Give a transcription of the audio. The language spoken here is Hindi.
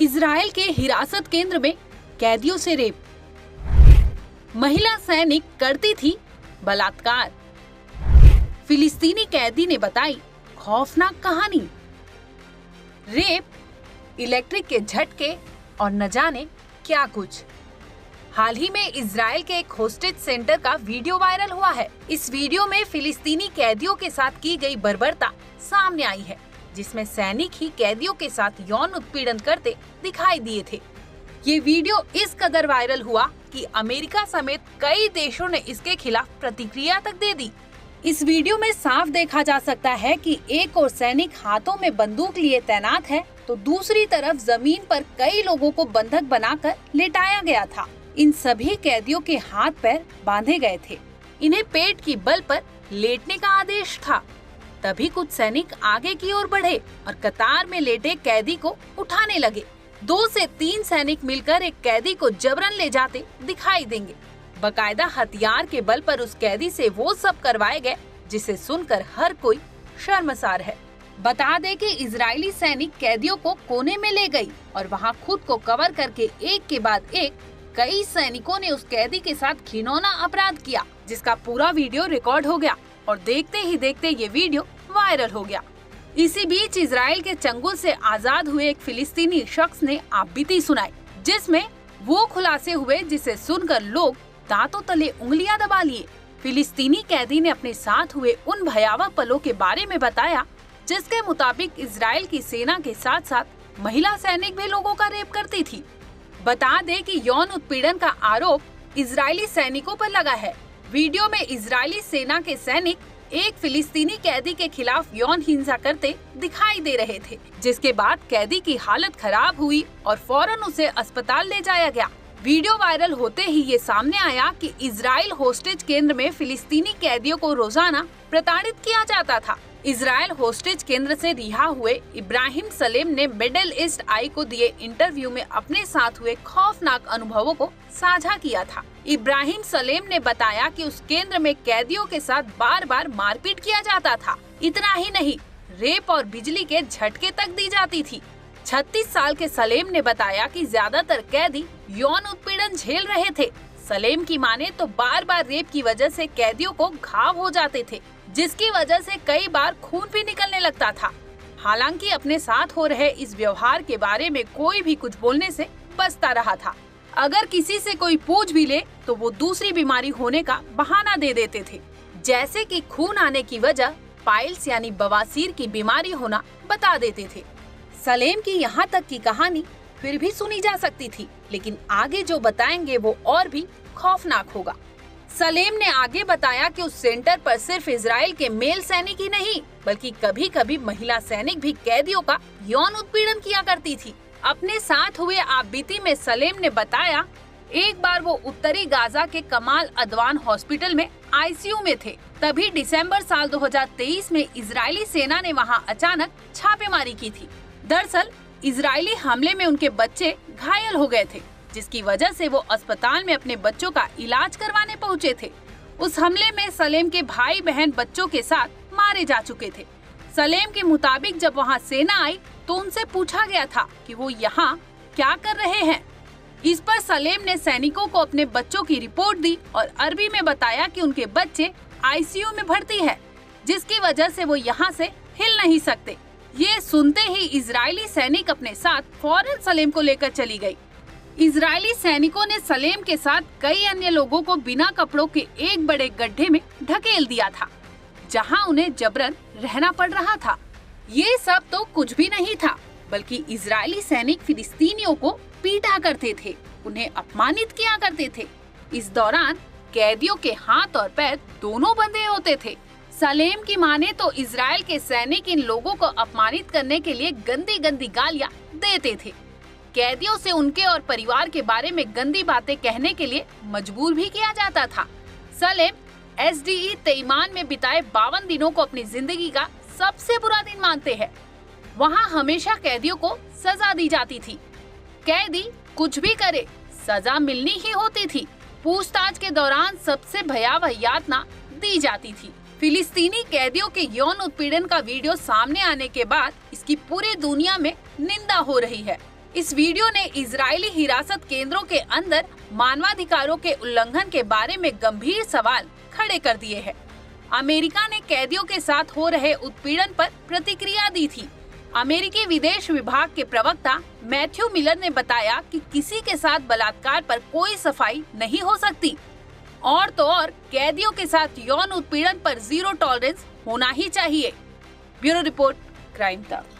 इजराइल के हिरासत केंद्र में कैदियों से रेप। महिला सैनिक करती थी बलात्कार। फिलिस्तीनी कैदी ने बताई खौफनाक कहानी। रेप, इलेक्ट्रिक के झटके और न जाने क्या कुछ। हाल ही में इजराइल के एक होस्टेज सेंटर का वीडियो वायरल हुआ है। इस वीडियो में फिलिस्तीनी कैदियों के साथ की गई बर्बरता सामने आई है, जिसमें सैनिक ही कैदियों के साथ यौन उत्पीड़न करते दिखाई दिए थे। ये वीडियो इस कदर वायरल हुआ कि अमेरिका समेत कई देशों ने इसके खिलाफ प्रतिक्रिया तक दे दी। इस वीडियो में साफ देखा जा सकता है कि एक और सैनिक हाथों में बंदूक लिए तैनात है, तो दूसरी तरफ जमीन पर कई लोगों को बंधक बनाकर लेटाया गया था। इन सभी कैदियों के हाथ पैर बांधे गए थे। इन्हें पेट की बल पर लेटने का आदेश था। तभी कुछ सैनिक आगे की ओर बढ़े और कतार में लेटे कैदी को उठाने लगे। 2 से 3 सैनिक मिलकर एक कैदी को जबरन ले जाते दिखाई देंगे। बकायदा हथियार के बल पर उस कैदी से वो सब करवाए गए जिसे सुनकर हर कोई शर्मसार है। बता दें कि इजरायली सैनिक कैदियों को कोने में ले गई और वहां खुद को कवर करके एक के बाद एक कई सैनिकों ने उस कैदी के साथ घिनौना अपराध किया, जिसका पूरा वीडियो रिकॉर्ड हो गया और देखते ही देखते ये वीडियो वायरल हो गया। इसी बीच इजराइल के चंगुल से आजाद हुए एक फिलिस्तीनी शख्स ने आपबीती सुनाई, जिसमें वो खुलासे हुए जिसे सुनकर लोग दांतों तले उंगलियां दबा लिए। फिलिस्तीनी कैदी ने अपने साथ हुए उन भयावह पलों के बारे में बताया, जिसके मुताबिक इजराइल की सेना के साथ साथ महिला सैनिक भी लोगों का रेप करती थी। बता दें कि यौन उत्पीड़न का आरोप इजरायली सैनिकों पर लगा है। वीडियो में इजरायली सेना के सैनिक एक फिलिस्तीनी कैदी के खिलाफ यौन हिंसा करते दिखाई दे रहे थे, जिसके बाद कैदी की हालत खराब हुई और फौरन उसे अस्पताल ले जाया गया। वीडियो वायरल होते ही ये सामने आया कि इजराइल होस्टेज केंद्र में फिलिस्तीनी कैदियों को रोजाना प्रताड़ित किया जाता था। इजराइल होस्टेज केंद्र से रिहा हुए इब्राहिम सलेम ने मिडिल ईस्ट आई को दिए इंटरव्यू में अपने साथ हुए खौफनाक अनुभवों को साझा किया था। इब्राहिम सलेम ने बताया कि उस केंद्र में कैदियों के साथ बार बार मारपीट किया जाता था। इतना ही नहीं, रेप और बिजली के झटके तक दी जाती थी। 36 साल के सलेम ने बताया कि ज्यादातर कैदी यौन उत्पीड़न झेल रहे थे। सलेम की माने तो बार बार रेप की वजह से कैदियों को घाव हो जाते थे, जिसकी वजह से कई बार खून भी निकलने लगता था। हालांकि अपने साथ हो रहे इस व्यवहार के बारे में कोई भी कुछ बोलने से बचता रहा था। अगर किसी से कोई पूछ भी ले तो वो दूसरी बीमारी होने का बहाना दे देते थे, जैसे कि खून आने की वजह पाइल्स यानी बवासीर की बीमारी होना बता देते थे। सलेम की यहाँ तक की कहानी फिर भी सुनी जा सकती थी, लेकिन आगे जो बताएंगे वो और भी खौफनाक होगा। सलेम ने आगे बताया कि उस सेंटर पर सिर्फ इजराइल के मेल सैनिक ही नहीं, बल्कि कभी कभी महिला सैनिक भी कैदियों का यौन उत्पीड़न किया करती थी। अपने साथ हुए आपबीती में सलेम ने बताया, एक बार वो उत्तरी गाजा के कमाल अदवान हॉस्पिटल में आईसीयू में थे। तभी दिसंबर साल 2023 में इजरायली सेना ने वहाँ अचानक छापेमारी की थी। दरअसल इजरायली हमले में उनके बच्चे घायल हो गए थे, जिसकी वजह से वो अस्पताल में अपने बच्चों का इलाज करवाने पहुंचे थे। उस हमले में सलेम के भाई बहन बच्चों के साथ मारे जा चुके थे। सलेम के मुताबिक जब वहां सेना आई तो उनसे पूछा गया था कि वो यहाँ क्या कर रहे हैं। इस पर सलेम ने सैनिकों को अपने बच्चों की रिपोर्ट दी और अरबी में बताया कि उनके बच्चे आईसीयू में भर्ती है, जिसकी वजह से वो यहाँ से हिल नहीं सकते। ये सुनते ही इजरायली सैनिक अपने साथ फौरन सलेम को लेकर चली गई। इजरायली सैनिकों ने सलेम के साथ कई अन्य लोगों को बिना कपड़ों के एक बड़े गड्ढे में ढकेल दिया था, जहां उन्हें जबरन रहना पड़ रहा था। ये सब तो कुछ भी नहीं था, बल्कि इजरायली सैनिक फिलिस्तीनियों को पीटा करते थे, उन्हें अपमानित किया करते थे। इस दौरान कैदियों के हाथ और पैर दोनों बंधे होते थे। सलेम की माने तो इजराइल के सैनिक इन लोगों को अपमानित करने के लिए गंदी गंदी गालियां देते थे। कैदियों से उनके और परिवार के बारे में गंदी बातें कहने के लिए मजबूर भी किया जाता था। सलेम एसडीई तेईमान में बिताए 52 दिनों को अपनी जिंदगी का सबसे बुरा दिन मानते हैं। वहाँ हमेशा कैदियों को सजा दी जाती थी। कैदी कुछ भी करे, सजा मिलनी ही होती थी। पूछताछ के दौरान सबसे भयावह यातना दी जाती थी। फिलिस्तीनी कैदियों के यौन उत्पीड़न का वीडियो सामने आने के बाद इसकी पूरी दुनिया में निंदा हो रही है। इस वीडियो ने इजरायली हिरासत केंद्रों के अंदर मानवाधिकारों के उल्लंघन के बारे में गंभीर सवाल खड़े कर दिए हैं। अमेरिका ने कैदियों के साथ हो रहे उत्पीड़न पर प्रतिक्रिया दी थी। अमेरिकी विदेश विभाग के प्रवक्ता मैथ्यू मिलर ने बताया कि किसी के साथ बलात्कार पर कोई सफाई नहीं हो सकती और तो और कैदियों के साथ यौन उत्पीड़न पर जीरो टॉलरेंस होना ही चाहिए। ब्यूरो रिपोर्ट, क्राइम तक।